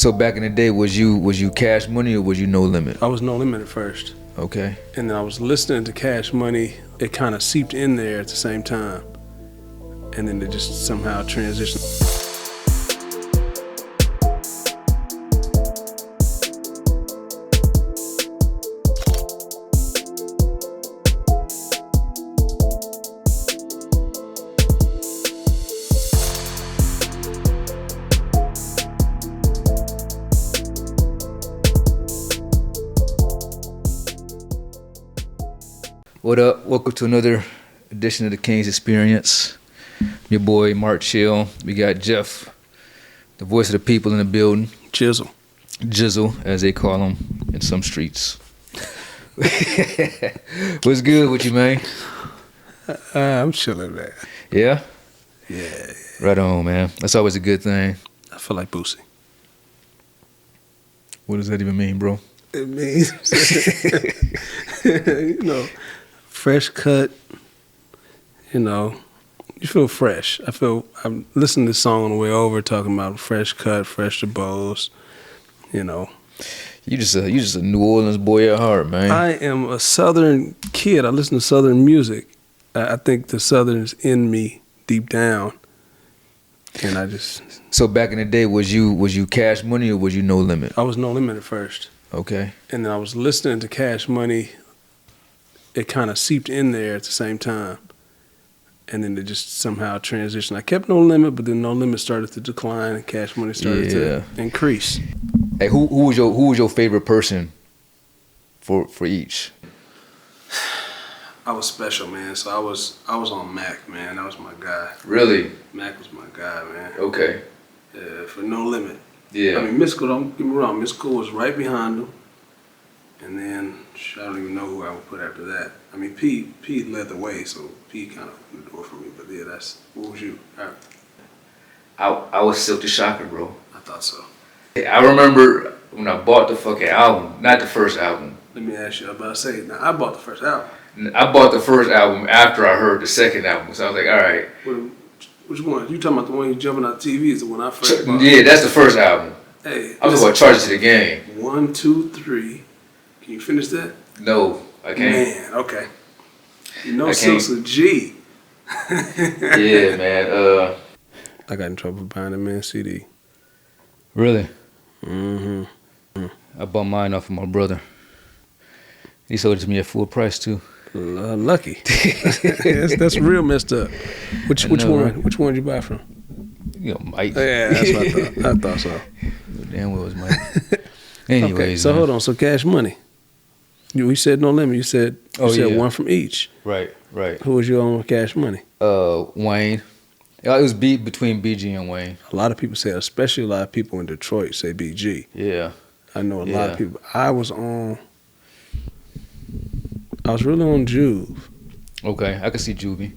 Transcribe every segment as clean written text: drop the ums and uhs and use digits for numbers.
So back in the day, was you Cash Money or was you No Limit? I was No Limit at first. Okay. And then I was listening to Cash Money. It kind of seeped in there at the same time. And then it just somehow transitioned. What up? Welcome to another edition of the King's Experience. Your boy Mark Chill. We got Jeff, the voice of the people in the building. Jizzle. Jizzle, as they call him in some streets. What's good with you, man? I'm chilling, man. Yeah? Yeah. Right on, man. That's always a good thing. I feel like Boosie. What does that even mean, bro? It means, fresh cut, you feel fresh. I'm listening to this song on the way over talking about fresh cut, fresh to bows, You just a New Orleans boy at heart, man. I am a Southern kid. I listen to Southern music. I think the Southern's in me deep down. And I just... So back in the day, was you Cash Money or was you No Limit? I was No Limit at first. Okay. And then I was listening to Cash Money. It kind of seeped in there at the same time. And then it just somehow transitioned. I kept No Limit, but then No Limit started to decline and Cash Money started to increase. Hey, who was your favorite person for each? I was special, man. So I was on Mac, man. That was my guy. Really? Mac was my guy, man. Okay. Yeah, for No Limit. Yeah. I mean, Mystical, don't get me wrong, Mystical was right behind him. And then, I don't even know who I would put after that. I mean, Pete led the way, so Pete kind of opened the door for me. But yeah, what was you? I was Silk the Shocker, bro. I thought so. I remember when I bought the fucking album, not the first album. Let me ask you, I was about to say, now I bought the first album. I bought the first album after I heard the second album, so I was like, all right. Which one? You talking about the one you jumping out the TV is the one I first bought? Yeah, that's the first album. Hey. I was going to charge it to the game. 1, 2, 3. Can you finish that? No, I can't. Man, okay. Silk's a G. Yeah, man. I got in trouble for buying a man CD. Really? Mm-hmm. I bought mine off of my brother. He sold it to me at full price too. Lucky. that's real messed up. Which one? Which one did you buy from? Mike. Yeah, that's what I thought. I thought so. Damn well it was Mike. Anyways, okay, so hold on. So Cash Money. We said No Limit. You said one from each. Right. Who was you on with Cash Money? Wayne. It was between BG and Wayne. A lot of people say, especially a lot of people in Detroit say BG. Yeah. I know a lot of people. I was really on Juve. Okay, I can see Juvie.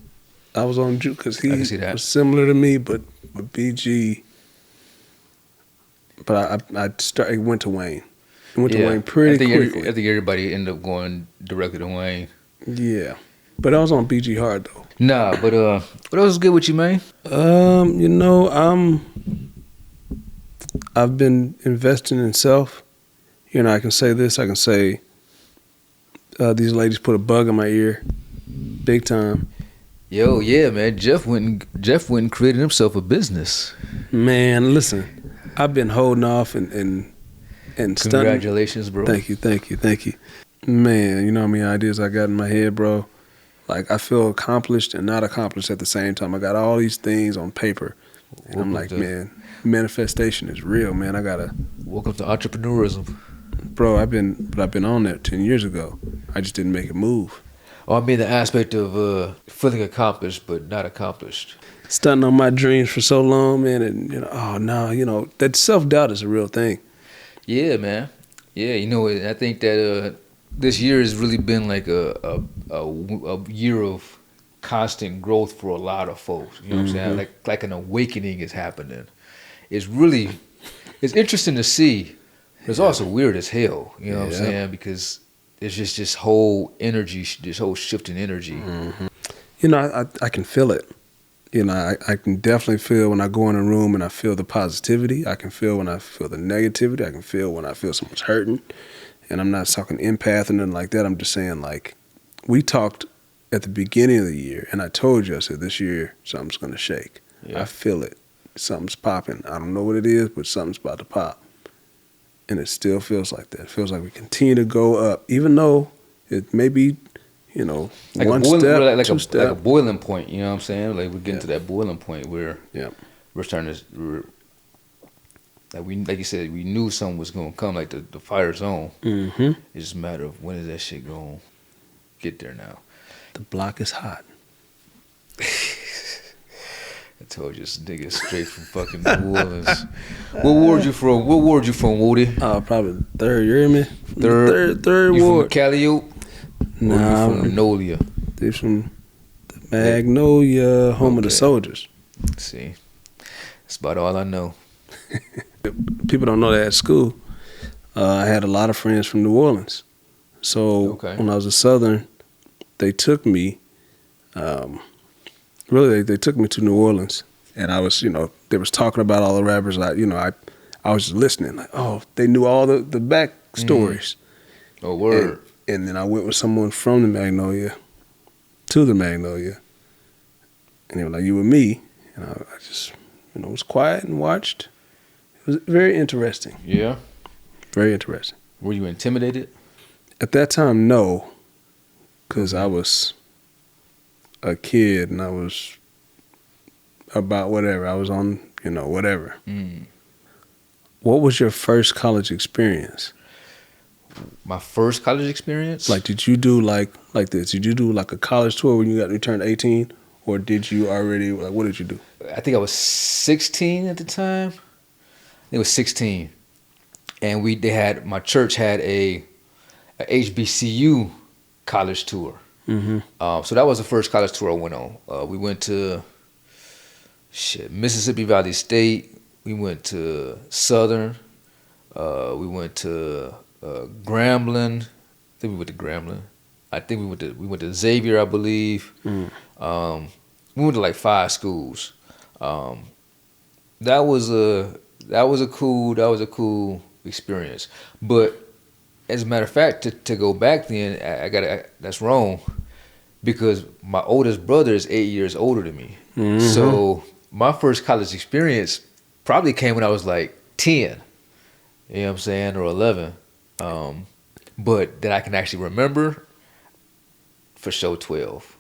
I was on Juve because he was similar to me, but BG. But I went to Wayne. I went to Wayne pretty quickly. I think everybody ended up going directly to Wayne. Yeah, but I was on BG hard though. Nah, but what else is good with you, man? I've been investing in self. I can say this. I can say these ladies put a bug in my ear, big time. Yo, yeah, man. Jeff went and created himself a business. Man, listen, I've been holding off and stunting. Congratulations, bro. Thank you. Man, you know how many ideas I got in my head, bro? Like, I feel accomplished and not accomplished at the same time. I got all these things on paper. And I'm like, man, manifestation is real, man. Welcome to entrepreneurism. Bro, I've been on that 10 years ago. I just didn't make a move. Oh, I mean the aspect of feeling accomplished but not accomplished. Stunting on my dreams for so long, man, and that self-doubt is a real thing. Yeah, man. Yeah, I think that this year has really been like a year of constant growth for a lot of folks. You know what I'm saying? Like an awakening is happening. It's interesting to see. It's also weird as hell. You know what I'm saying? Because it's just this whole energy, this whole shift in energy. Mm-hmm. I can feel it. You know, I can definitely feel when I go in a room and I feel the positivity. I can feel when I feel the negativity. I can feel when I feel someone's hurting. And I'm not talking empath or nothing like that. I'm just saying, like, we talked at the beginning of the year, and I told you, I said, this year, something's going to shake. Yeah. I feel it. Something's popping. I don't know what it is, but something's about to pop. And it still feels like that. It feels like we continue to go up, even though it may be, you know, like one a boiling, step, like two a step. like a boiling point. You know what I'm saying? Like we're getting Yeah. to that boiling point where we're starting to. Like you said, we knew something was gonna come, like the fire zone. Mm-hmm. It's just a matter of when is that shit gonna get there now. The block is hot. I told you, this nigga straight from fucking New Orleans. What ward you from? What ward you from, Woody? Probably third. You hear me? Third you ward. from Calliope? Nah, or you from Magnolia? They from the Magnolia, home of the soldiers. See, that's about all I know. People don't know that at school. I had a lot of friends from New Orleans. So when I was a Southern, they took me, they took me to New Orleans. And I was, you know, they was talking about all the rappers. I was just listening. Like, oh, they knew all the back stories. Oh, word. And then I went with someone from the Magnolia to the Magnolia. And they were like, you and me. And I just, you know, was quiet and watched. It was very interesting. Yeah. Very interesting. Were you intimidated? At that time, no. Because I was a kid and I was about whatever. I was on, you know, whatever. Mm. What was your first college experience? My first college experience? Like, did you do like this? Did you do like a college tour when you turned 18? Or did you already, like, what did you do? I think I was 16 at the time. It was 16. And my church had a HBCU college tour. Mm-hmm. So that was the first college tour I went on. We went to Mississippi Valley State. We went to Southern. We went to Grambling. I think we went to Grambling. I think we went to Xavier, I believe. Mm. We went to like 5 schools. That was a cool experience. But as a matter of fact, to go back then, that's wrong, because my oldest brother is 8 years older than me. Mm-hmm. So my first college experience probably came when I was like 10. You know what I'm saying, or 11. But that I can actually remember, for sure 12.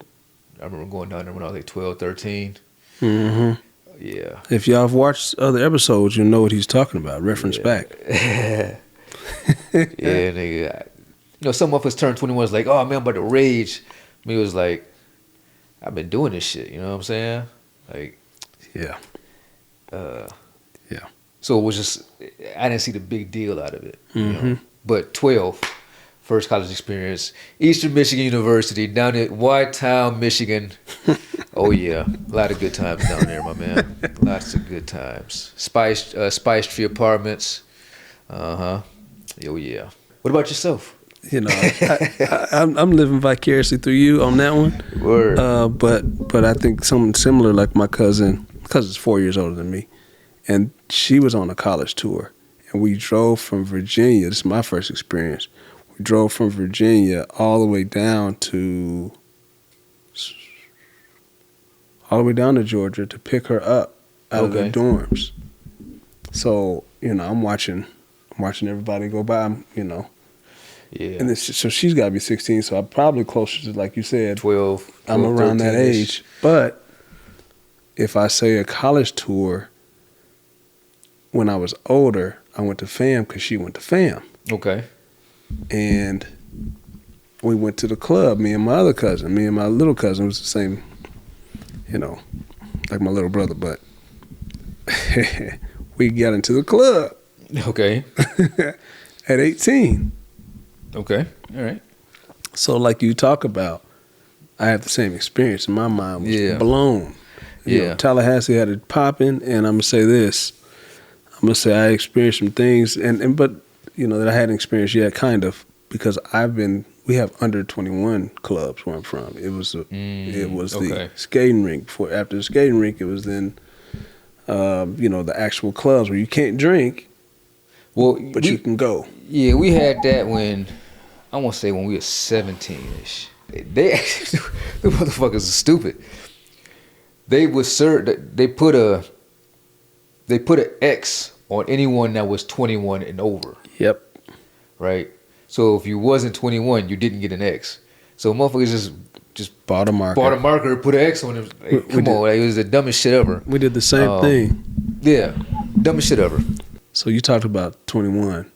I remember going down there when I was like 12, 13. Mm-hmm. Yeah. If y'all have watched other episodes, you'll know what he's talking about. Reference back. Yeah, nigga. You know, some of us turned 21 was like, oh man, I'm about to rage. Me was like, I've been doing this shit. You know what I'm saying? Like, yeah. Yeah. So it was just, I didn't see the big deal out of it. Mm-hmm. You know? But 12, first college experience, Eastern Michigan University, down at Y-Town, Michigan. Oh yeah, a lot of good times down there, my man. Lots of good times. Spice Tree Apartments. Oh yeah. What about yourself? You know, I'm living vicariously through you on that one. Word. But I think something similar, like my cousin's 4 years older than me, and she was on a college tour, and we drove from Virginia. This is my first experience. We drove from Virginia all the way down to Georgia to pick her up out of the dorms. So, you know, I'm watching everybody go by, you know. Yeah. And so she's got to be 16, so I'm probably closer to, like you said, 12 I'm around that 13-ish. age. But if I say a college tour, when I was older, I went to FAM because she went to FAM. Okay. And we went to the club, me and my other cousin. Me and my little cousin was the same, you know, like my little brother, but we got into the club. Okay. At 18. Okay. All right. So like you talk about, I had the same experience. And my mind was blown. You know, Tallahassee had it popping, and I'm going to say this. I'm going to say I experienced some things, but, you know, that I hadn't experienced yet, kind of. because we have under 21 clubs where I'm from. It was the skating rink. After the skating rink, it was then the actual clubs where you can't drink, but you can go. Yeah, we had that when we were 17ish. The motherfuckers are stupid. They would they put an X on anyone that was 21 and over. Yep. Right. So if you wasn't 21, you didn't get an X. So motherfuckers just bought a marker, put an X on it. Like, come on, it was the dumbest shit ever. We did the same thing. Yeah, dumbest shit ever. So you talked about 21.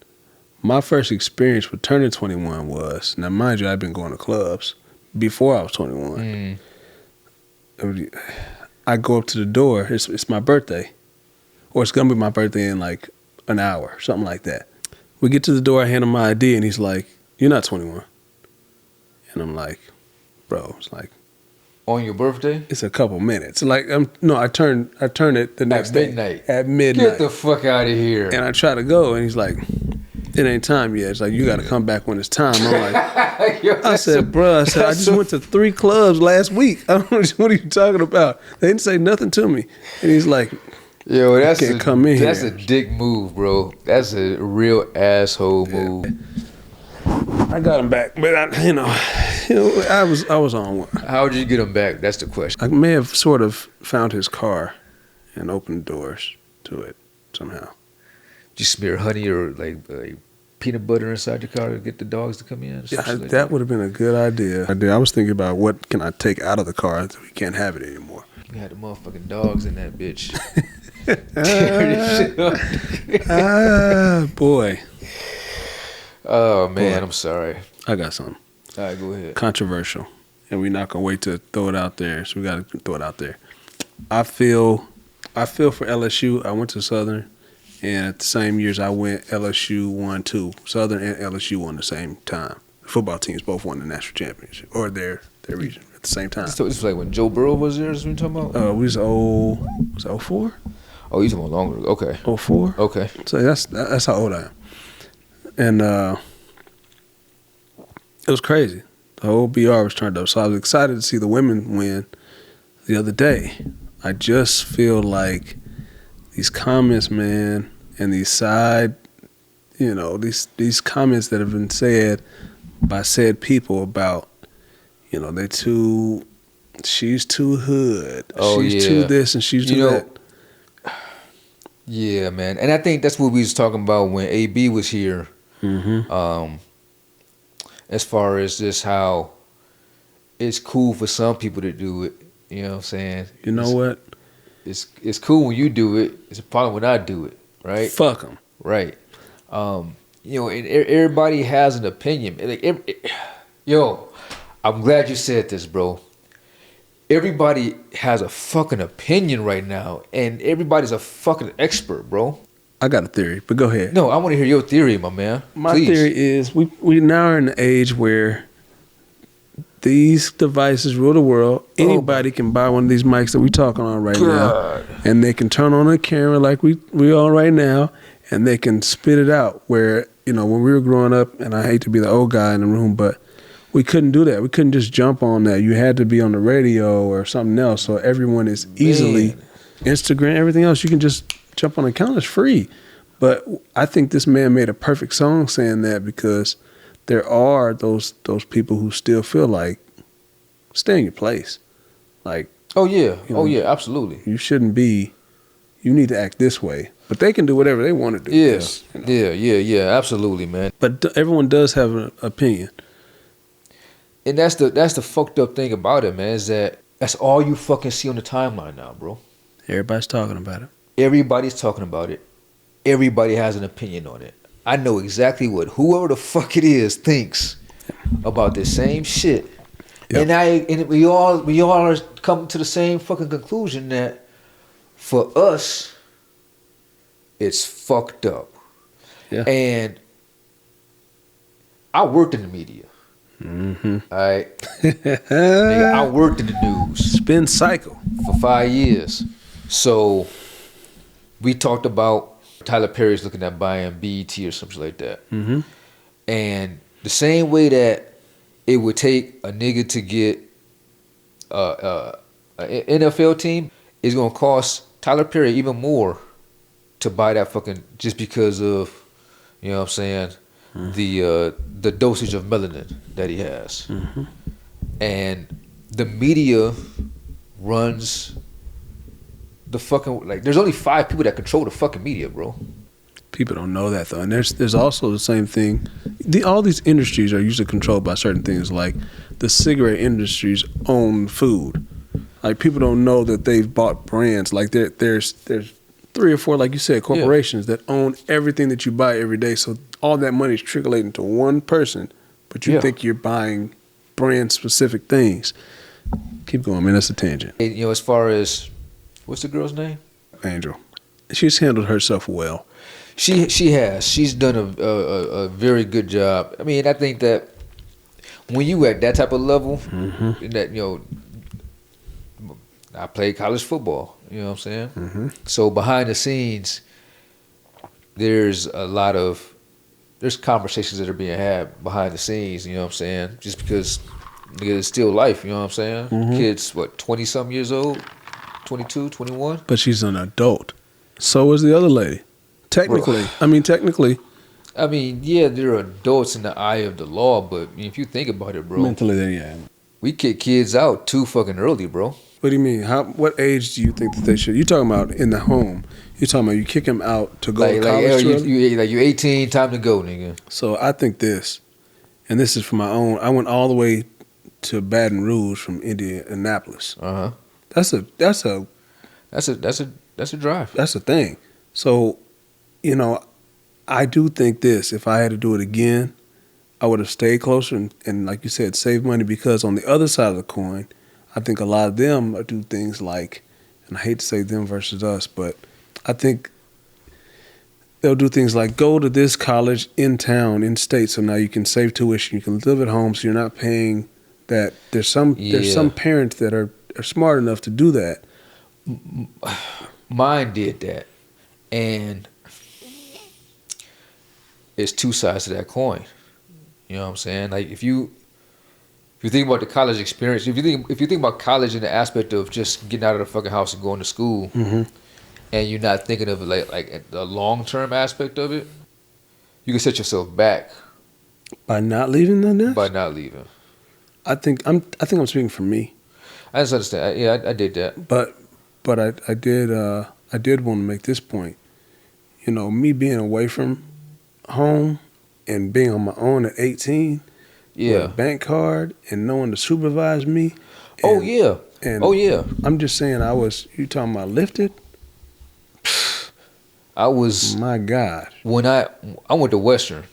My first experience with turning 21 was, now mind you, I've been going to clubs before I was 21. I go up to the door. It's my birthday, or it's gonna be my birthday in like an hour, something like that. We get to the door, I hand him my ID, and he's like, "You're not 21." And I'm like, "Bro, it's like on your birthday? It's a couple minutes." Like I turned it the next day at midnight. Get the fuck out of here! And I try to go, and he's like, "It ain't time yet." It's like, "You got to come back when it's time." I'm like, I said, "Bro, I just went to 3 clubs last week. I don't know, what are you talking about? They didn't say nothing to me." And he's like, "Yo, that's that's a dick move, bro. That's a real asshole move." I got him back, but I was on one. How did you get him back? That's the question. I may have sort of found his car and opened doors to it somehow. Did you smear honey or like peanut butter inside your car to get the dogs to come in? Yeah, that would have been a good idea. I was thinking about what can I take out of the car so we can't have it anymore. We had the motherfucking dogs in that bitch. Boy. Oh, man, I'm sorry. I got something. All right, go ahead. Controversial. And we're not going to wait to throw it out there, so we got to throw it out there. I feel for LSU. I went to Southern, and at the same years I went, LSU won too. Southern and LSU won the same time. The football teams both won the national championship, or their region at the same time. So it's like when Joe Burrow was there, is what you're talking about? Was it 04? Oh, you're talking about longer. Okay. 04? Okay. So that's how old I am. And it was crazy. The whole BR was turned up. So I was excited to see the women win the other day. I just feel like these comments, man, and these side, these comments that have been said by said people about, she's too hood. Oh, she's too this and she's too that. Yeah, man. And I think that's what we was talking about when AB was here. Mm-hmm. As far as just how it's cool for some people to do it. You know what I'm saying? You know what? It's cool when you do it. It's a problem when I do it, right? Fuck them. Right. And everybody has an opinion. Yo, I'm glad you said this, bro. Everybody has a fucking opinion right now, and everybody's a fucking expert, bro. I got a theory, but go ahead. No, I want to hear your theory, my man. My Please. theory is we now are in an age where these devices rule the world. Anybody can buy one of these mics that we talking on right now, and they can turn on a camera like we on right now, and they can spit it out. Where when we were growing up, and I hate to be the old guy in the room, but we couldn't do that. We couldn't just jump on that. You had to be on the radio or something else. So everyone is easily Instagram, everything else. You can just jump on an account. It's free. But I think this man made a perfect song saying that, because there are those people who still feel like stay in your place. Like, yeah, absolutely. You shouldn't be. You need to act this way. But they can do whatever they want to do. Yeah, absolutely, man. But everyone does have an opinion. And that's the fucked up thing about it, man, is that that's all you fucking see on the timeline now, bro. Everybody's talking about it. Everybody's talking about it. Everybody has an opinion on it. I know exactly what whoever the fuck it is thinks about the same shit. Yep. And we all are coming to the same fucking conclusion that for us, it's fucked up. Yeah. And I worked in the media. Mm-hmm. All right. Nigga, I worked in the news. Spin cycle. For 5 years. So we talked about Tyler Perry's looking at buying BET or something like that. Mm-hmm. And The same way that it would take a nigga to get an NFL team is gonna cost Tyler Perry even more to buy that fucking just because of, you know what I'm saying, the dosage of melanin that he has. And the media runs the fucking, like, there's only 5 people that control the fucking media, bro. People don't know that though, and there's also the same thing. All these industries are usually controlled by certain things. Like the cigarette industries own food. Like people don't know that they've bought brands. Like there's 3 or 4, like you said, corporations that own everything that you buy every day. So all that money is trickling to one person, but you think you're buying brand specific things. Keep going, man. That's a tangent. And, you know, as far as what's the girl's name? Angel. She's handled herself well. She has. She's done a very good job. I mean, I think that when you at that type of level, that, you know, I played college football. You know what I'm saying? So behind the scenes, there's conversations that are being had behind the scenes. You know what I'm saying? Just because it's still life. You know what I'm saying? Kids, what, 20-something years old, 22, 21. But she's an adult. So is the other lady. Technically. I mean, yeah, they're adults in the eye of the law, but if you think about it, bro. Mentally, yeah. We kick kids out too fucking early, bro. What do you mean? What age do you think that they should? You talking about in the home? You talking about you kick them out to go to college? You're 18, time to go, nigga. So I think this, and this is for my own. I went all the way to Baton Rouge from Indianapolis. That's a drive. That's a thing. So, you know, I do think this. If I had to do it again, I would have stayed closer and like you said, save money, because on the other side of the coin, I think a lot of them do things like, and I hate to say them versus us, but I think they'll do things like go to this college in town, in state, so now you can save tuition, you can live at home, so you're not paying that. There's some parents that are smart enough to do that. Mine did that, and it's 2 sides to that coin. You know what I'm saying? Like if you think about the college experience, if you think about college in the aspect of just getting out of the fucking house and going to school, and you're not thinking of it like the long term aspect of it, you can set yourself back by not leaving the nest. By not leaving. I think I'm speaking for me. I just understand. Yeah, I did that. But I did want to make this point. You know, me being away from home and being on my own at 18, with a bank card and no one to supervise me. I'm just saying, you talking about lifted? I was. My God. When I went to Western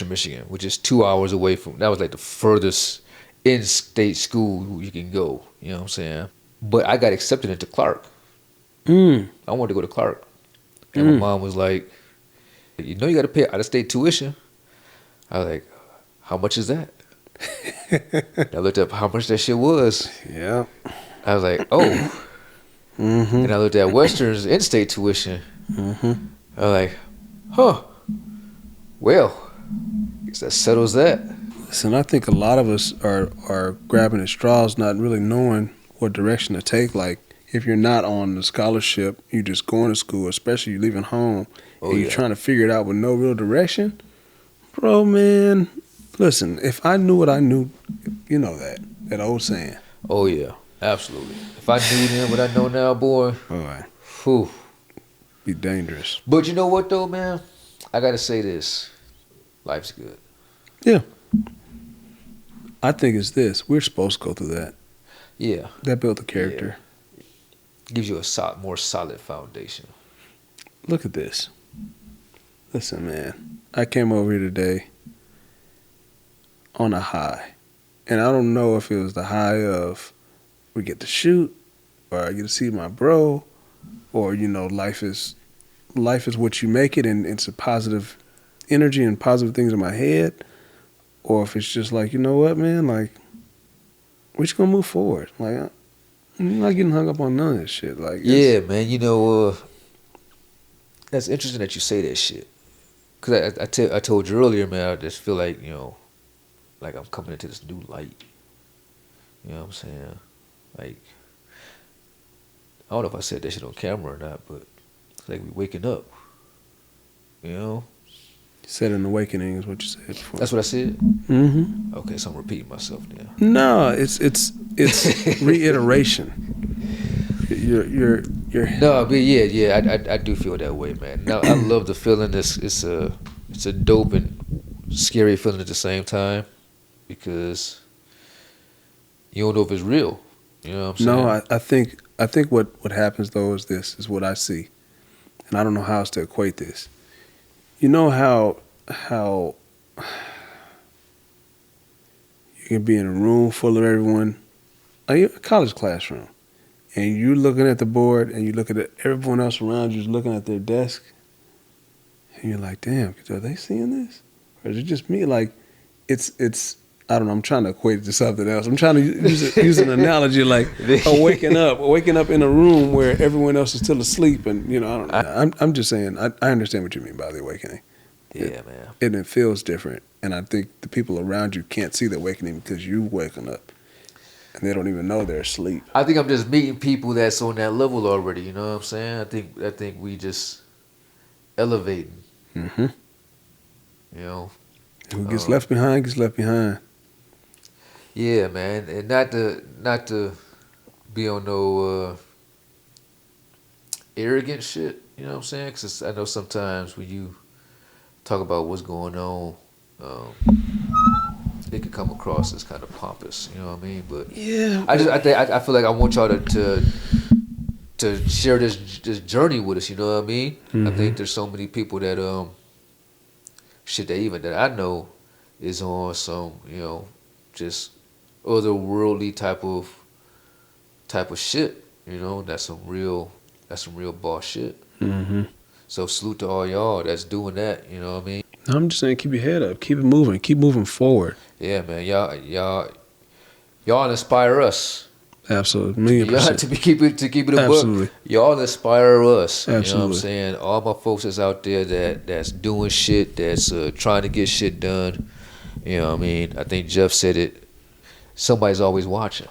Michigan, which is 2 hours away from. That was like the furthest in-state school you can go. You know what I'm saying? But I got accepted into Clark. I wanted to go to Clark, and my mom was like, "You know, you got to pay out-of-state tuition." I was like, "How much is that?" I looked up how much that shit was. Yeah. I was like, "Oh." And I looked at Western's in-state tuition. I was like, "Huh. Well, I guess that settles that." Listen, I think a lot of us are grabbing at straws, not really knowing what direction to take. Like, if you're not on the scholarship, you're just going to school, especially you're leaving home, and you're trying to figure it out with no real direction. Bro, man, listen, if I knew what I knew, you know that old saying. Oh, yeah, absolutely. If I knew then what I know now, boy, all right. Whew. Be dangerous. But you know what, though, man? I got to say this. Life's good. Yeah. I think it's this. We're supposed to go through that. Yeah. That built a character. Yeah. Gives you a more solid foundation. Look at this. Listen, man. I came over here today on a high. And I don't know if it was the high of we get to shoot, or I get to see my bro, or, you know, life is what you make it, and it's a positive energy and positive things in my head, or if it's just like, you know what, man, like, we're just gonna move forward. Like, I'm not getting hung up on none of this shit. Like, yeah, man, you know, that's interesting that you say that shit. Cause I told you earlier, man, I just feel like, you know, like I'm coming into this new light. You know what I'm saying? Like, I don't know if I said that shit on camera or not, but it's like we waking up. You know? You said an awakening is what you said before. That's what I said? Mm-hmm. Okay, so I'm repeating myself now. No, it's reiteration. You're No, but yeah, I do feel that way, man. Now I love the feeling. It's a dope and scary feeling at the same time because you don't know if it's real. You know what I'm saying? No, I think what happens though is what I see, and I don't know how else to equate this. You know how you can be in a room full of everyone, a college classroom, and you're looking at the board and you look at everyone else around you's looking at their desk, and you're like, damn, are they seeing this? Or is it just me? Like, it's I don't know, I'm trying to equate it to something else. I'm trying to use an analogy like waking up in a room where everyone else is still asleep, and I don't know. I'm just saying, I understand what you mean by the awakening. Yeah, man. And it feels different. And I think the people around you can't see the awakening because you waking up and they don't even know they're asleep. I think I'm just meeting people that's on that level already, you know what I'm saying? I think we just elevating. Mm-hmm. You know? Who gets left behind gets left behind. Yeah, man. And not to be on no arrogant shit, you know what I'm saying? Because I know sometimes when you talk about what's going on, it could come across as kind of pompous, you know what I mean? But yeah, I feel like I want y'all to share this journey with us, you know what I mean? Mm-hmm. I think there's so many people that shit that I know is on some, just otherworldly type of shit, you know? That's some real boss shit. Mm-hmm. So salute to all y'all that's doing that, you know what I mean? I'm just saying, keep your head up, keep it moving, keep moving forward. Yeah, man, y'all inspire us. Absolutely, 1,000,000%. To keep it a Absolutely. book. Y'all inspire us. Absolutely. You know what I'm saying? All my folks that's out there that's doing shit, that's trying to get shit done. You know what I mean? I think Jeff said it. Somebody's always watching.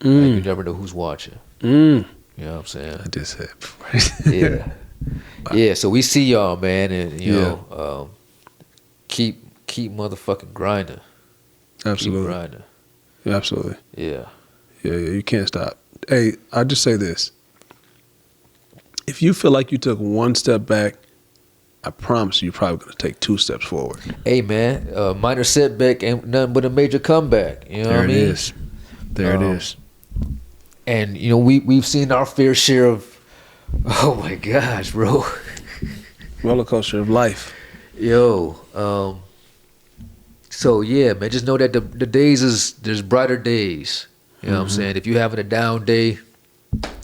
Like, you never know who's watching. You know what I'm saying? I just said before. Yeah. Yeah, so we see y'all, man, and you know, keep motherfucking grinding. Absolutely. Keep grinding. Absolutely. Yeah. Yeah, you can't stop. Hey, I'll just say this. If you feel like you took one step back, I promise you're probably going to take 2 steps forward. Hey, man, minor setback ain't nothing but a major comeback. You know what I mean? There it is. And, you know, we've seen our fair share of, oh, my gosh, bro. Roller coaster of life. Yo, so, yeah, man, just know that the days there's brighter days. You know what I'm saying? If you're having a down day,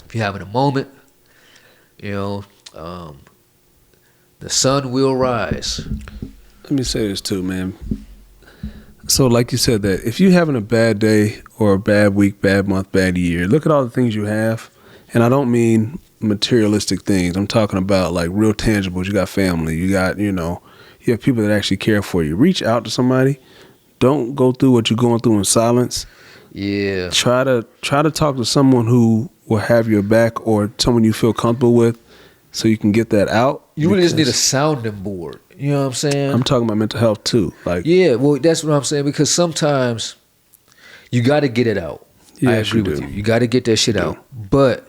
if you're having a moment, you know, the sun will rise. Let me say this too, man. So like you said, that if you're having a bad day or a bad week, bad month, bad year, look at all the things you have. And I don't mean materialistic things. I'm talking about like real tangibles. You got family. You got, you have people that actually care for you. Reach out to somebody. Don't go through what you're going through in silence. Yeah. Try to talk to someone who will have your back or someone you feel comfortable with so you can get that out. You really just need a sounding board. You know what I'm saying? I'm talking about mental health too. Like, yeah, well, that's what I'm saying, because sometimes you got to get it out. Yes, I agree with you. You got to get that shit out. But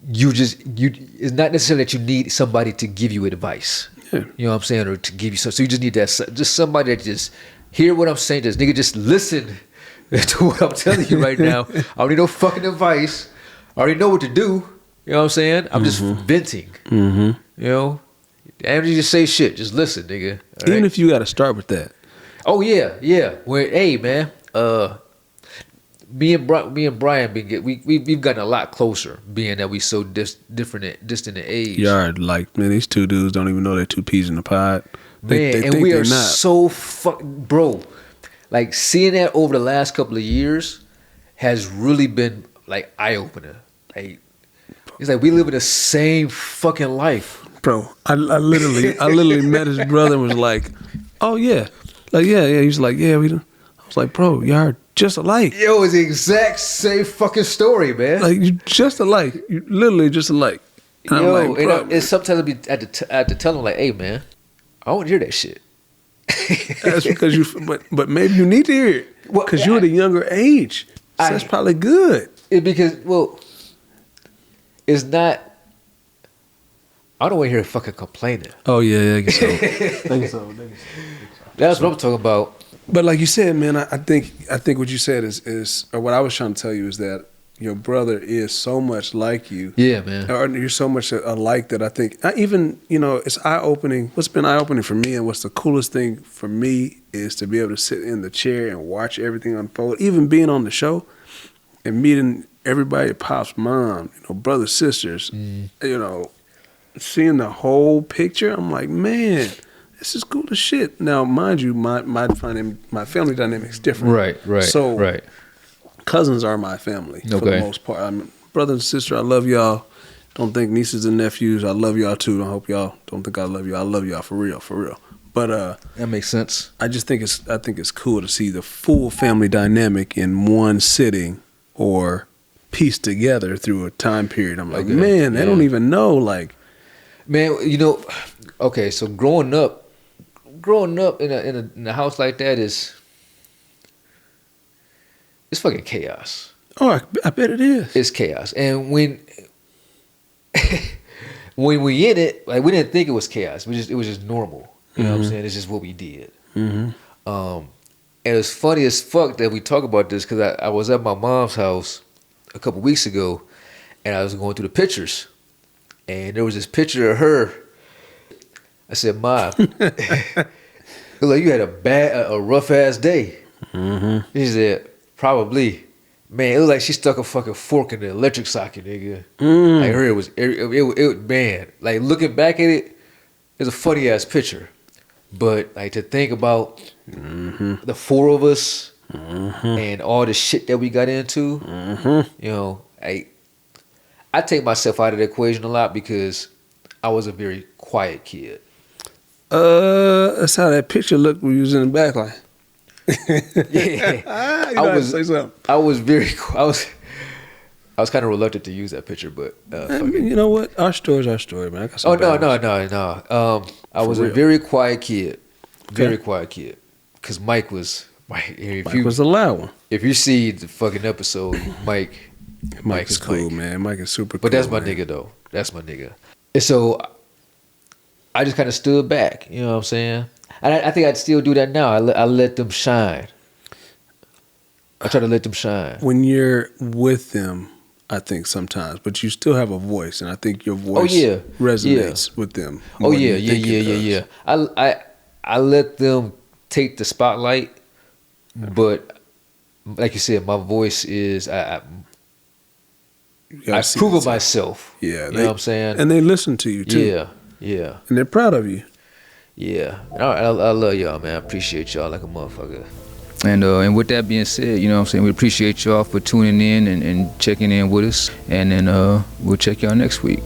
it's not necessarily that you need somebody to give you advice. Yeah. You know what I'm saying? Or to give you so you just need that, just somebody that just hear what I'm saying. Just nigga, just listen to what I'm telling you right now. I don't need no fucking advice. I already know what to do. You know what I'm saying? I'm just venting. mm-hmm. You know? And you just say shit. Just listen, nigga. All Even right? if you got to start with that. Oh, yeah. Hey, man. Me and Brian, we've gotten a lot closer, being that we so distant in age. Yeah, like, man, these two dudes don't even know they're 2 peas in the pod. They think we they're are not. so bro. Like, seeing that over the last couple of years has really been like eye opener. Like, it's like we live in the same fucking life. Bro, I literally met his brother and was like, oh yeah, Like, yeah. He's like, yeah, we done. I was like, bro, y'all are just alike. Yo, it's the exact same fucking story, man. Like, you just alike. You literally just alike. And Yo, I'm like, bro, it's sometimes I have to tell him like, hey, man, I don't hear that shit. that's because but maybe you need to hear it because you're the younger age. So that's probably good. Because, well, it's not. I don't want to hear fucking complaining. Oh yeah, I guess so. I guess so. That's what I'm talking about. But like you said, man, I think what you said is or what I was trying to tell you is that your brother is so much like you. Yeah, man. Or you're so much alike that I think even, it's eye-opening. What's been eye-opening for me and what's the coolest thing for me is to be able to sit in the chair and watch everything unfold. Even being on the show and meeting everybody, Pop's mom, brothers, sisters, seeing the whole picture. I'm like, man, this is cool as shit. Now, mind you, my family dynamic's different. Right. So, cousins are my family for the most part. Brother and sister, I love y'all. Don't think nieces and nephews, I love y'all too. I hope y'all don't think I love you. I love y'all for real. But that makes sense. I just think it's cool to see the full family dynamic in one sitting or pieced together through a time period. I'm like, man, they don't even know. Like, man, okay, so growing up in a house like that it's fucking chaos. Oh, I bet it is. It's chaos. And when we in it, like, we didn't think it was chaos. It was just normal. You know what I'm saying? It's just what we did. Mm-hmm. And it's funny as fuck that we talk about this because I was at my mom's house a couple weeks ago, and I was going through the pictures, and there was this picture of her. I said, "Ma, it was like you had a rough ass day." Mm-hmm. She said, "Probably." Man, it was like she stuck a fucking fork in the electric socket, nigga. Like, her, it man, like, looking back at it, it's a funny ass picture. But, like, to think about the four of us and all the shit that we got into, I take myself out of the equation a lot because I was a very quiet kid. That's how that picture looked when you was in the back line. Yeah, I was kind of reluctant to use that picture, but you know what? Our story's our story, man. No. I was a very quiet kid, because Mike was the loud one. If you see the fucking episode, Mike is cool, man. Mike is super cool. But that's my nigga, though. That's my nigga. And so I just kind of stood back. You know what I'm saying? And I think I'd still do that now. I let them shine. I try to let them shine. When you're with them, I think sometimes, but you still have a voice, and I think your voice resonates with them. Yeah. I let them take the spotlight, but like you said, my voice is I've proven myself. Yeah, you know what I'm saying? And they listen to you too. Yeah. And they're proud of you. Yeah, I love y'all, man. I appreciate y'all like a motherfucker. And with that being said, you know what I'm saying, we appreciate y'all for tuning in and checking in with us. And then we'll check y'all next week.